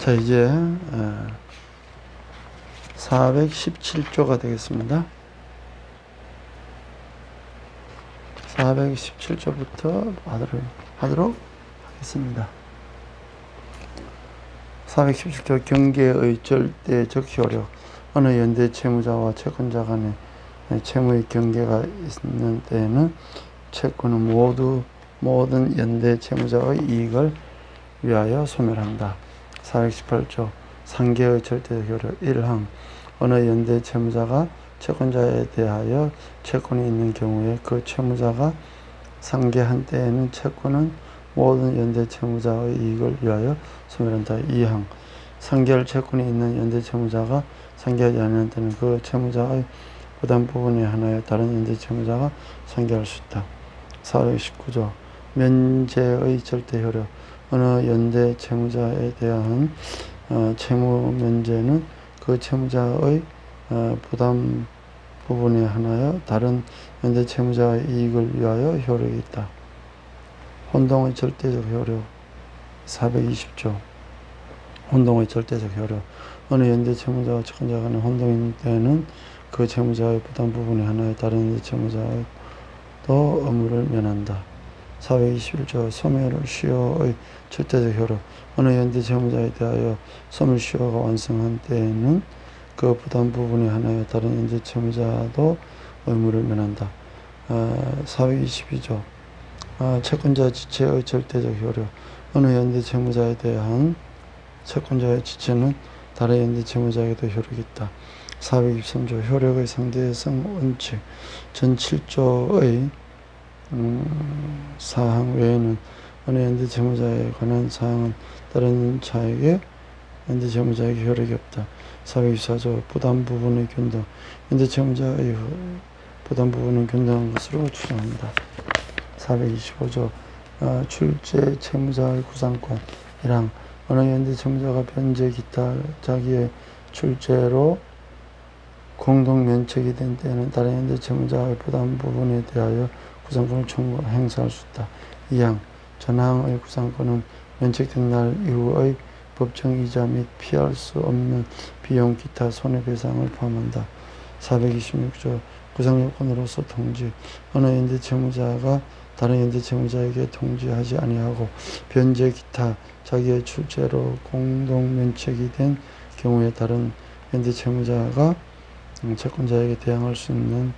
자, 이제 417조가 되겠습니다. 417조부터 하도록 하겠습니다. 417조 경계의 절대적 효력. 어느 연대 채무자와 채권자 간에 채무의 경계가 있는 때에는 채권은 모든 연대 채무자의 이익을 위하여 소멸한다. 418조 상계의 절대적 효력. 1항 어느 연대 채무자가 채권자에 대하여 채권이 있는 경우에 그 채무자가 상계한 때에는 채권은 모든 연대 채무자의 이익을 위하여 소멸한다. 2항 상계할 채권이 있는 연대 채무자가 상계하지 않는 때는 그 채무자의 부담 부분에 한하여 다른 연대 채무자가 상계할 수 있다. 419조 면제의 절대 효력. 어느 연대 채무자에 대한 채무 면제는 그 채무자의 부담 부분에 한하여 다른 연대 채무자의 이익을 위하여 효력이 있다. 혼동의 절대적 효력. 420조 혼동의 절대적 효력. 어느 연대 채무자와 채권자 간의 혼동이 있는 때에는 그 채무자의 부담 부분에 한하여 다른 연대 채무자의 또 의무를 면한다. 421조 소멸시효의 절대적 효력. 어느 연대 채무자에 대하여 소멸시효가 완성한 때에는 그 부담 부분에 한하여 다른 연대 채무자도 의무를 면한다. 422조 채권자 지체의 절대적 효력. 어느 연대 채무자에 대한 채권자의 지체는 다른 연대 채무자에게도 효력이 있다. 423조 효력의 상대성 원칙. 전 7조의 사항 외에는 어느 연대 채무자에 관한 사항은 다른 연대 채무자에게 효력이 없다. 424조 부담 부분의 균등. 연대 채무자의 부담 부분은 균등한 것으로 추정한다. 425조 출제 채무자의 구상권. 1항 어느 연대 채무자가 변제 기타 자기의 출제로 공동 면책이 된 때에는 다른 연대 채무자의 부담 부분에 대하여 구상권을 행사할 수 있다. 2항 전항의 구상권은 면책된 날 이후의 법정 이자 및 피할 수 없는 비용 기타 손해배상을 포함한다. 426조 구상요건으로서 통지. 어느 연대 채무자가 다른 연대 채무자에게 통지하지 아니하고 변제 기타 자기의 출제로 공동 면책이 된 경우에 다른 연대 채무자가 채권자에게 대항할 수 있는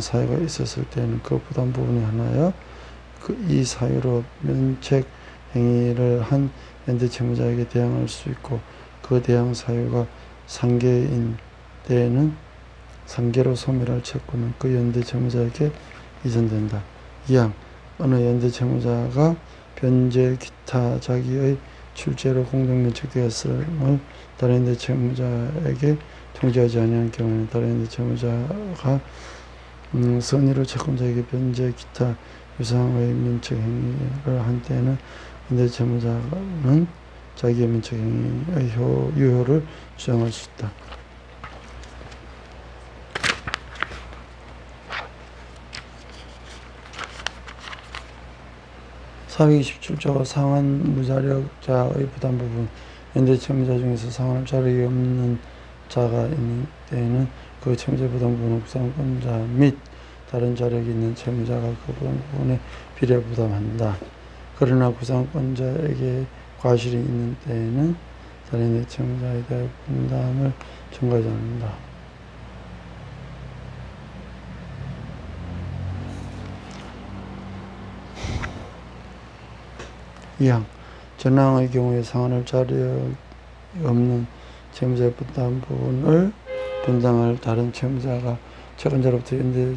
사유가 있었을 때는 그 부담 부분에 한하여 이 사유로 면책 행위를 한 연대 채무자에게 대항할 수 있고 그 대항 사유가 상계인 때에는 상계로 소멸할 채권은 그 연대 채무자에게 이전된다. 2항 어느 연대 채무자가 변제 기타 자기의 출제로 공동 면책되었음을 다른 연대 채무자에게 통지하지 아니한 경우에는 다른 연대 채무자가 선의로 채권자에게 변제 기타 유상의 면책 행위를 한 때에는 연대 채무자는 자기의 면책 행위의 유효를 주장할 수 있다. (427조) 상환 무자력자의 부담 부분. 연대 채무자 중에서 상환할 자력이 없는 자가 있는 때에는 그 채무자 부담 부분은 구상권자 및 다른 자력이 있는 채무자가 그 부담 부분에 비례 부담한다. 그러나 구상권자에게 과실이 있는 때에는 다른 연대 채무자에 대해 분담을 청구하지 않는다. (2항) 전항의 경우에 상환할 자력이 없는 채무자의 부담 부분을 분담할 다른 채무자가 채권자로부터 연대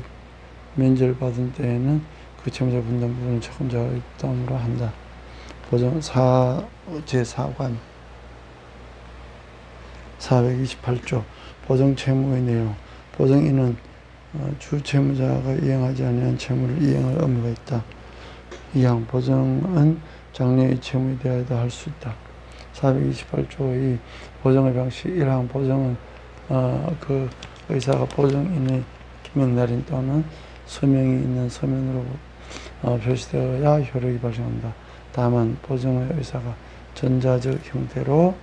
면제를 받은 때에는 그 채무자 분담 부분은 채권자의 부담으로 한다. 보정 제4관 428조 보정 채무의 내용. 보정인은 주 채무자가 이행하지 아니한 채무를 이행할 의무가 있다. 2항 보정은 장래의 채무에 대하여도 할 수 있다. 428조의 보정의 방식. 1항 보정은 그 의사가 보정인의 기명날인 또는 서명이 있는 서면으로 표시되어야 효력이 발생한다. 다만 보정의 의사가 전자적 형태로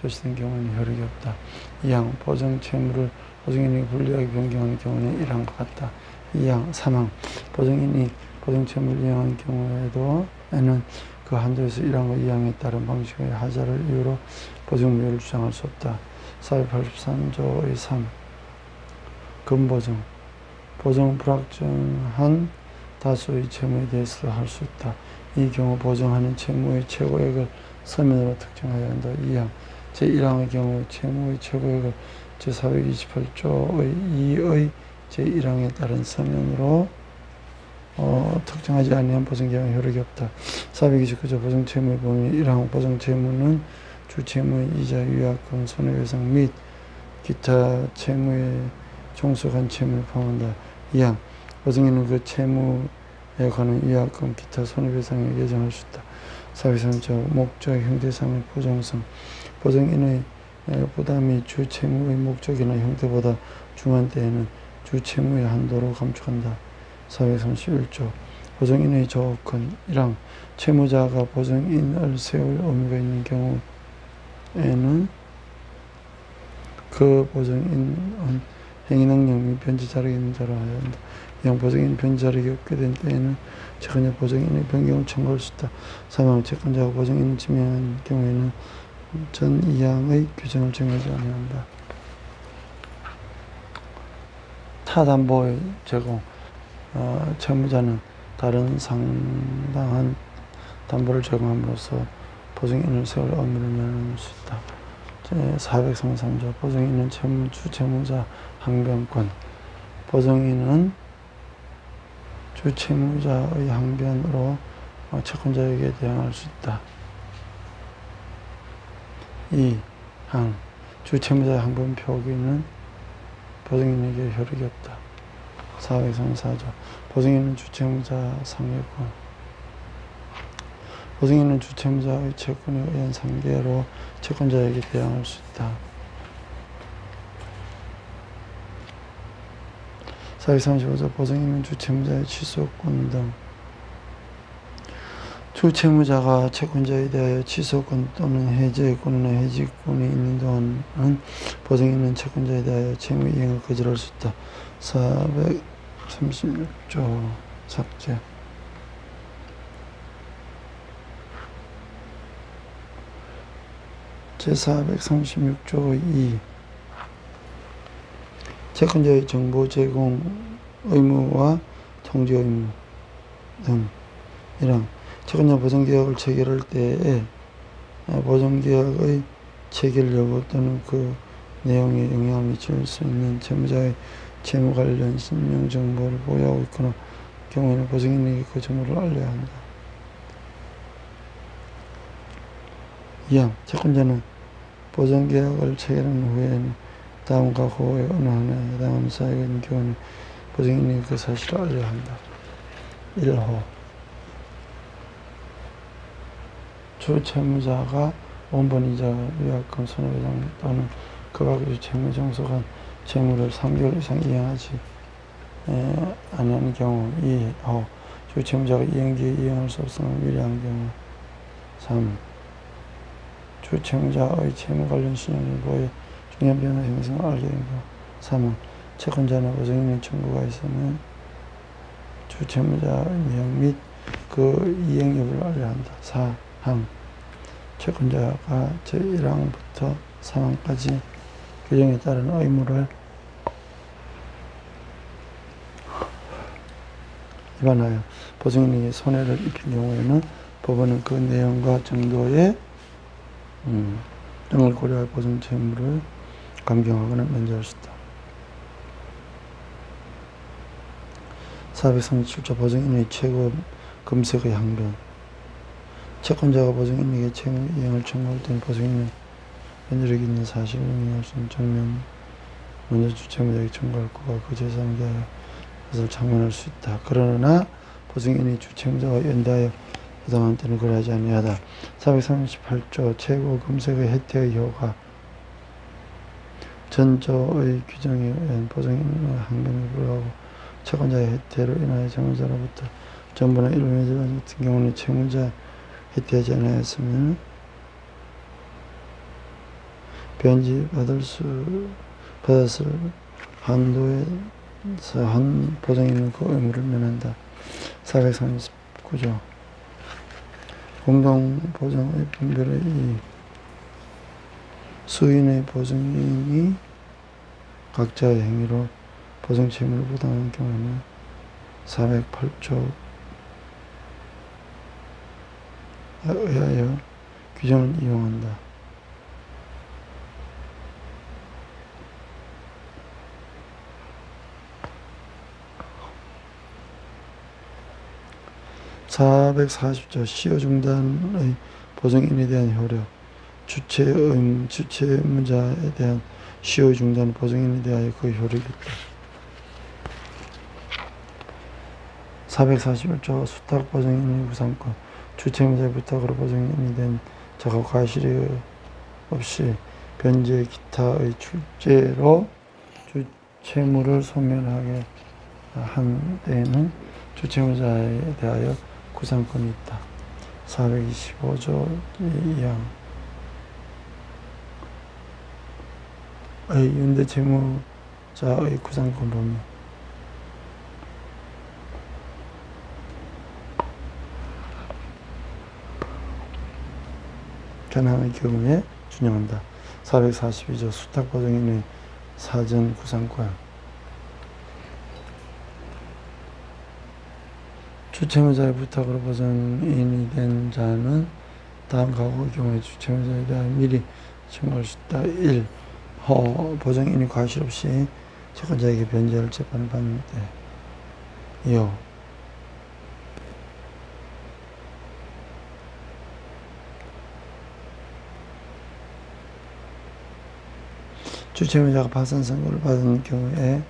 표시된 경우에는 효력이 없다. 2항 보증 채무를 보증인이 불리하게 변경하는 경우는 1항과 같다. 2항 3항 보증인이 보증 채무를 이행한 경우에는 그 한도에서 1항과 2항에 따른 방식의 하자를 이유로 보증무효를 주장할 수 없다. 483조의 3 금보증 보증 불확정한 다수의 채무에 대해서도 할 수 있다. 이 경우 보증하는 채무의 최고액을 서면으로 특정해야 한다. 2항 제1항의 경우 채무의 최고액을 제428조의 2의 제1항에 따른 서면으로 특정하지 아니한 보증계약은 효력이 없다. 429조 보증채무의 범위 1항 보증채무는 주채무의 이자, 위약금, 손해배상 및 기타 채무에 종속한 채무를 포함한다. 2항 보증인은 그 채무에 관한 위약금, 기타 손해배상을 예정할 수 있다. 403조 목적, 형태상의 보정성 보증인의 부담이 주 채무의 목적이나 형태보다 중한 때에는 주 채무의 한도로 감축한다. 431조 보증인의 조건 1항 채무자가 보증인을 세울 의무가 있는 경우에는 그 보증인은 행위능력 및 변제 자력이 있는 자로 하여야 한다. 2항 보증인 변제 자력이 없게 된 때에는 채권자 보증인의 변경을 청구할 수 있다. 3항 채권자가 보증인을 지명한 경우에는 전 2항의 규정을 정하지 아니한다. 타담보의 제공 채무자는 다른 상당한 담보를 제공함으로써 보증인을 세울 의무를 면할 수 있다. 제433조 보증인은 주채무자 항변권 보증인은 주채무자의 항변으로 채권자에게 대항할 수 있다. 2항 주채무자의 항변 표기는 보증인에게 효력이 없다. 434조 보증인은 주채무자 상계권 보증인은 주채무자의 채권에 의한 상계로 채권자에게 대항할 수 있다. 435조 보증인은 주채무자의 취소권 등 주채무자가 채권자에 대하여 취소권 또는 해제권이나 해지권이 있는 동안은 보증인은 채권자에 대하여 채무 이행을 거절할 수 있다. 436조 삭제 제436조 2 채권자의 정보 제공 의무와 통지 의무 등 1항 채권자 보증계약을 체결할 때에 보증계약의 체결 여부 또는 그 내용에 영향을 미칠 수 있는 채무자의 채무 관련 신용 정보를 보유하고 있거나 경우에는 보증인에게 그 정보를 알려야 한다. 2항 채권자는 보증계약을 체결한 후에는 다음과 후에 어느 하나에 해당하는 사유가 있는 경우는 보증인에게 그 사실을 알려야 한다. 1호 주채무자가 원본 이자, 위약금, 손해배상 또는 그 밖의 채무에 종속한 채무를 3개월 이상 이행하지 아니하는 경우 2호 주채무자가 이행기에 이행할 수 없음을 미래한 경우 3. 주채무자의 채무 관련 신용정보에 중요한 변화 형성을 알게 된 경우 3은 채권자나 보증인의 청구가 있으면 주채무자의 내용 및 그 이행 여부를 알려야 한다. 4항 채권자가 제1항부터 3항까지 규정에 따른 의무를 위반하여 보증인에게 손해를 입힌 경우에는 법원은 그 내용과 정도의 등을 고려하여 보증 채무를 감경하거나 면제할 수 있다. 437조 보증인의 최고 금색의 항변 채권자가 보증인에게 채무 이행을 청구할 때는 보증인은 변제력이 있는 사실을 인정할 수 있는 정면 먼저 주채무자에게 청구할 거가 그 제3계약에 것을 창문할 수 있다. 그러나 보증인이 주채무자와 연대하여 부담한 때는 그러하지 아니하다. 438조 최고 금색의 혜택의 효과 전조의 규정에 의한 보증인의 항변에 불구하고 채권자의 혜택으로 인하여 채무자로부터 전부나 일부 면제받은 같은 경우는 채무자 혜택하지 않았으면 받았을 한도에서 한 보증인은 그 의무를 면한다. 439조 공동보증의 분별의 이익 수인의 보증인이 각자의 행위로 보증채무를 부담한 경우는 408조 의하여 규정을 이용한다. (440조) 시효 중단의 보증인에 대한 효력 주체의무자에 대한 시효 중단 보증인에 대하여 그 효력이 있다. 441조 수탁 보증인의 구상권 주체의무자의 부탁으로 보증인이 된 자가 과실이 없이 변제 기타의 출제로 주채무를 소멸하게 한 때에는 주채무자에 대하여 구상권이 있다. 425조 2항의 윤대채무자의 구상권 범위 견항의 경우에 준용한다. 442조 수탁보증인의 사전 구상권 주채무자의 부탁으로 보증인이 된 자는 다음 각오의 경우에 주채무자에 대하여 미리 청구할 수 있다. 1. 보증인이 과실 없이 채권자에게 변제할 재판을 받는 때 2. 주채무자가 파산 선고를 받은 경우에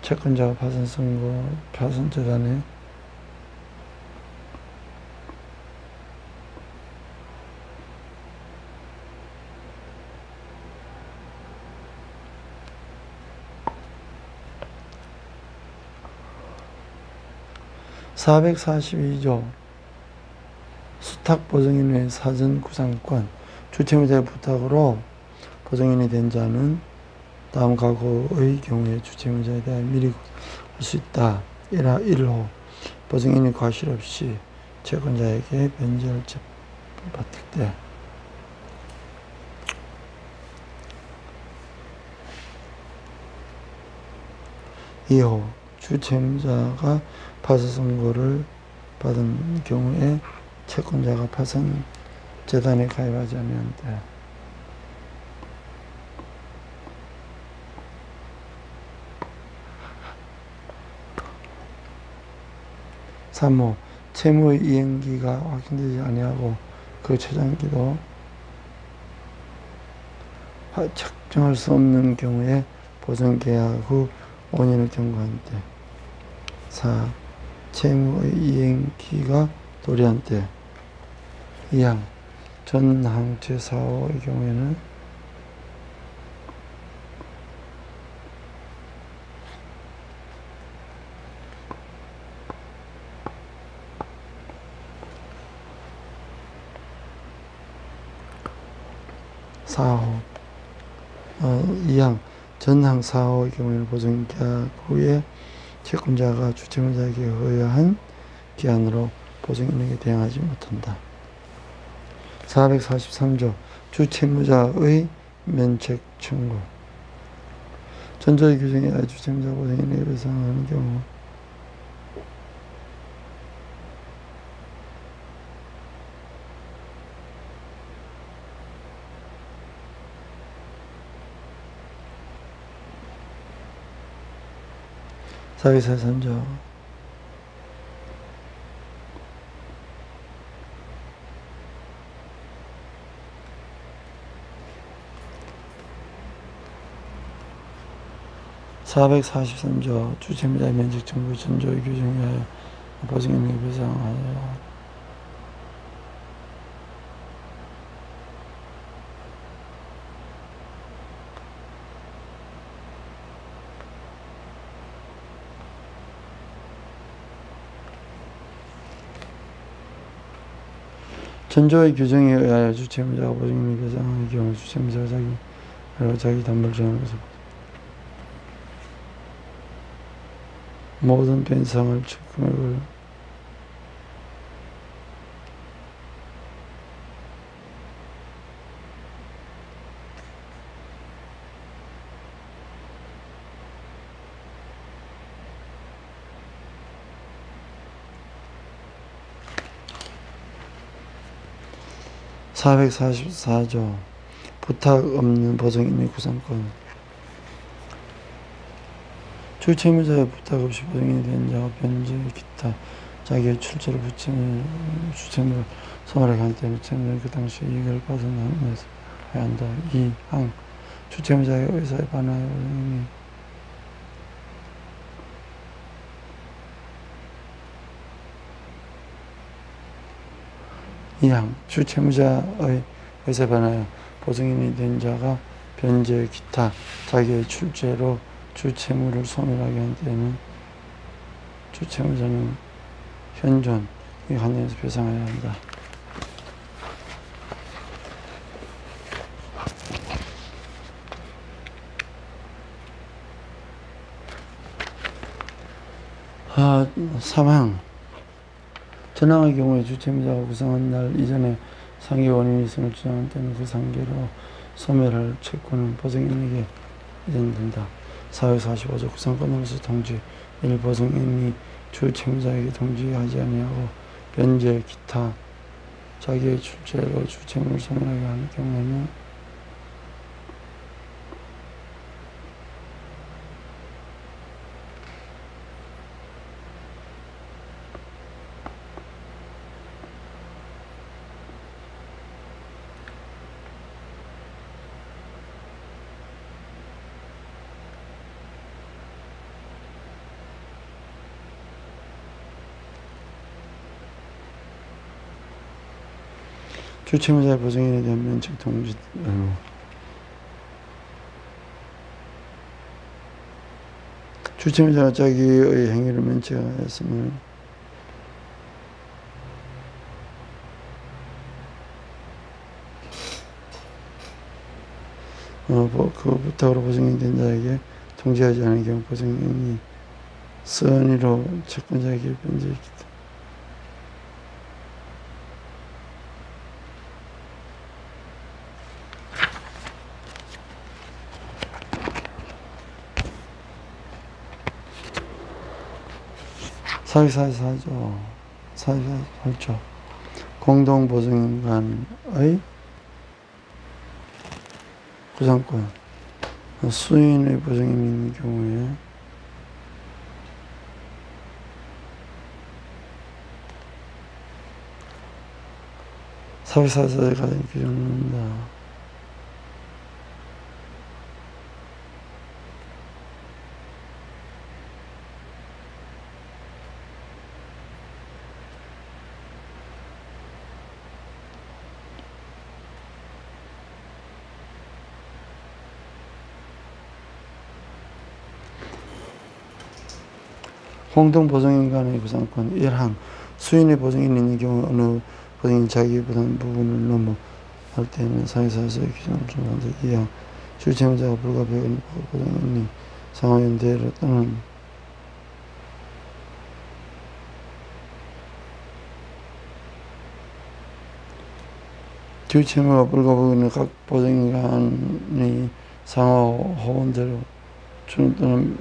채권자가 파산 재단에 (442조) 수탁보증인의 사전구상권 주채무자의 부탁으로 보증인이 된 자는 다음 각오의 경우에 주채무자에 대하여 미리 할 수 있다. 1호 보증인이 과실 없이 채권자에게 변제할 재판을 받을 때 2호 주채무자가 파산 선고를 받은 경우에 채권자가 파산 재단에 가입하지 않으면 돼. 3호 채무의 이행기가 확정되지 아니하고 그 최장기도 측정할 수 없는 경우에 보증계약 후 5년을 경과한 때 4. 채무의 이행기가 도래한 때 2항 전항 제4호의 경우에는 4호 2항 전항 4호의 경우에는 보증계약 후에 채권자가 주채무자에게 의뢰한 기한으로 보증인에게 대항하지 못한다. 443조 주채무자의 면책 청구 전조의 규정에 의하여 주채무자 보증인에게 배상하는 경우 443조 443조 주채무자의 면책 청구 전조의 규정에 의하여 보증인에게 배상하여 '전조의 규정에 의하여 주채무자가 보증인에게 배상하는 경우 주채무자가 자기 그리고 자기 담보를 정하는 것을 모든 변상을 금액을 (444조) 부탁 없는 보증인의 구상권. 주채무자의 부탁 없이 보증인이 된 자가 변제 기타 자기의 출제로 주채무를 소멸하게 한 때는 채무자는 그 당시 이익을 받은 한에서 해야 한다. 2항 주채무자의 의사에 반하여 보증인이 2항 주채무자의 의사에 반하여 보증인이 된 자가 변제 기타 자기의 출제로 주채무를 소멸하게 한 때에는 주채무자는 현존 이 한에서 배상해야 한다. 사망 전항의 경우에 주채무자가 구상한 날 이전에 상계 원인이 있음을 주장한 때는 그 상계로 소멸할 채권은 보증인에게 이전된다. 445조 구상권으로서 통지 1. 보증인이 주채무자에게 통지하지 아니하고 변제 기타 자기의 출제로 주채무를 소멸하게 하는 경우에는 주채무자의 보증인에 대한 면책 통지 주채무자가 자기의 행위를 면책하였음을 그 부탁으로 보증인이 된 자에게 통지하지 않은 경우 보증인이 선의로 채권자에게 변제했기 444조 448조 공동보증인 간의 구상권 수인의 보증인이 있는 경우에 사회사사에 가장 규정을 넣는다. 공동보증인 간의 구상권 1항 수인의 보증인이 있는 경우 어느 보증인이 자기 부담 부분을 넘어갈 때에는 사회사에서의 규정을 준수한다. 2항 주채무자가 불과 100원 보증인이 상호연대로 또는 주채무가 불과 100원을 각 보증인 간의 상호 호언대로 주는 또는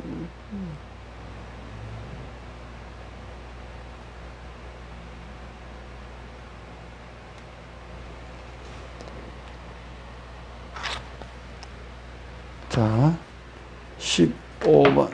자, 15번.